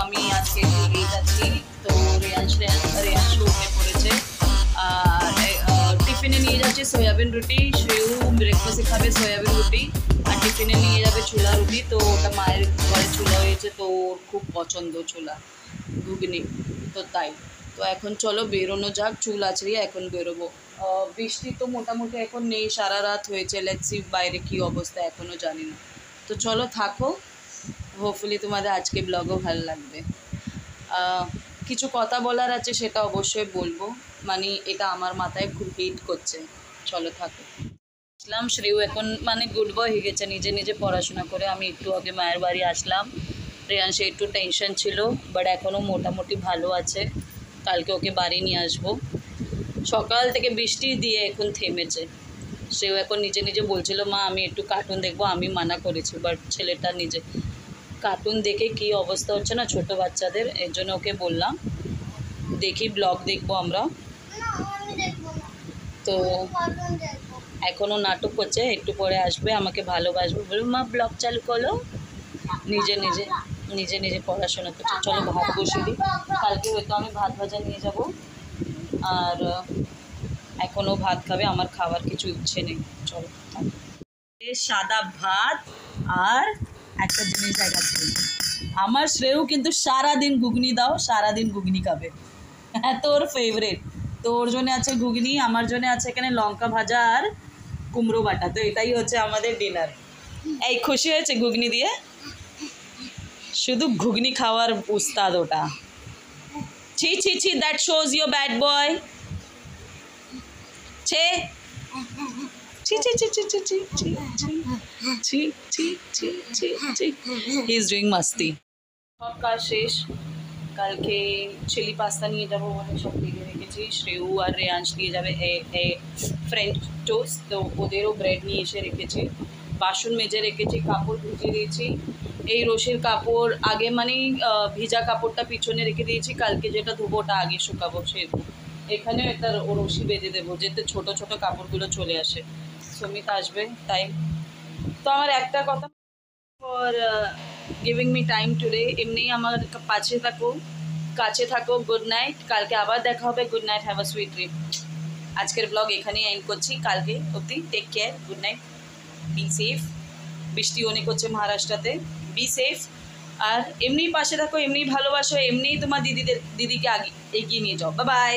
আমি আজকে টিভি যাচ্ছি। তো রেয়াংশ উঠে পড়েছে। টিফিনে নিয়ে যাচ্ছে সয়াবিন রুটি, শ্রেয়ু ব্রেকফাস্টে খাবে সয়াবিন রুটি, আর টিফিনে নিয়ে যাবে ছোলা রুটি। তো ওটা মায়ের ঘরে ছোলা হয়েছে, তো ওর খুব পছন্দ ছোলা ঘুগনি, তো তাই। তো এখন চলো বেরোনো যাক, চুল আছড়িয়ে এখন বেরোবো। বৃষ্টি তো মোটামুটি এখন নেই, সারা রাত হয়েছে। লেটস সি বাইরে কী অবস্থা এখনও জানি না। তো চলো থাকো, হোপফুলি তোমাদের আজকে ব্লগও ভালো লাগবে। কিছু কথা বলার আছে, সেটা অবশ্যই বলবো, মানে এটা আমার মাথায় খুব হিট করছে। চলো থাকো। আসলাম, শ্রেয়ু এখন মানে গুড বয় হয়ে গেছে, নিজে নিজে পড়াশোনা করে। আমি একটু আগে মায়ের বাড়ি আসলাম, রেয়াংশে একটু টেনশন ছিল, বাট এখনও মোটামুটি ভালো আছে। কালকে ওকে বাড়ি নিয়ে আসবো। সকাল থেকে বৃষ্টি দিয়ে এখন থেমেছে। সেও এখন নিজে নিজে বলছিল মা আমি একটু কার্টুন দেখবো, আমি মানা করেছি, বাট ছেলেটা নিজে কার্টুন দেখে কী অবস্থা হচ্ছে না ছোটো বাচ্চাদের, এর জন্য ওকে বললাম দেখি ব্লগ দেখবো আমরা। তো এখনও নাটক করছে, একটু পরে আসবে, আমাকে ভালোবাসবে, বলবো মা ব্লগ চালু করো। নিজে নিজে নিজে নিজে পড়াশোনা করছে। চলো ভাত বসিয়ে দিই, কালকে হয়তো আমি ভাত ভাজা নিয়ে যাব, আর এখনও ভাত খাবে, আমার খাবার কিছু ইচ্ছে নেই। চলো সাদা ভাত আর একটা জিনিস দেখাচ্ছি, আমার শ্রেয়ু কিন্তু সারাদিন ঘুগনি দাও, সারাদিন ঘুগনি খাবে, হ্যাঁ তোর ফেভারিট। তো ওর জন্য আছে ঘুগনি, আমার জন্য আছে এখানে লঙ্কা ভাজা আর কুমড়ো বাটা। তো এটাই হচ্ছে আমাদের ডিনার। এই খুশি হয়েছে ঘুগনি দিয়ে? শুধু ঘুগনি খাওয়ার উস্তাদ ওটা। ছি ছি ছি, that shows your bad boy. ছে ছি ছি ছি ছি ছি ছি ছি ছি ছি ছি ছি ছি। হি ইজ ডুইং মাস্তি। সব কাজ শেষ, কালকে চিলি পাস্তা নিয়ে যাবো বলে সব ভেজে রেখেছি। শ্রেয়ু আর রেয়াংশ নিয়ে যাবে ফ্রেঞ্চ টোস্ট, তো ওদেরও ব্রেড নিয়ে এসে রেখেছি। বাসন মেজে রেখেছি, কাপড় ভিজিয়ে দিয়েছি। এই রশির কাপড় আগে মানে ভিজা কাপড়টা পিছনে রেখে দিয়েছি, কালকে যেটা ধোবো ওটা আগে শুকাবো। সে এখানেও একটা রশি বেঁধে দেবো, যাতে ছোটো ছোটো কাপড়গুলো চলে আসে। সুমিত আসবে তাই। তো আমার একটা কথা, for giving me time today. এমনি আমার কাছে থাকো। গুড নাইট, কালকে আবার দেখা হবে। Good night, have a sweet dream. আজকের ব্লগ এখানেই এন্ড করছি, কালকে অবধি take care, good night, be safe. বৃষ্টি অনেক হচ্ছে মহারাষ্ট্রতে, বি সেফ। আর এমনিই পাশে থাকো, এমনিই ভালোবাসো, এমনিই তোমার দিদিকে আগে এগিয়ে নিয়ে যাও। Bye bye.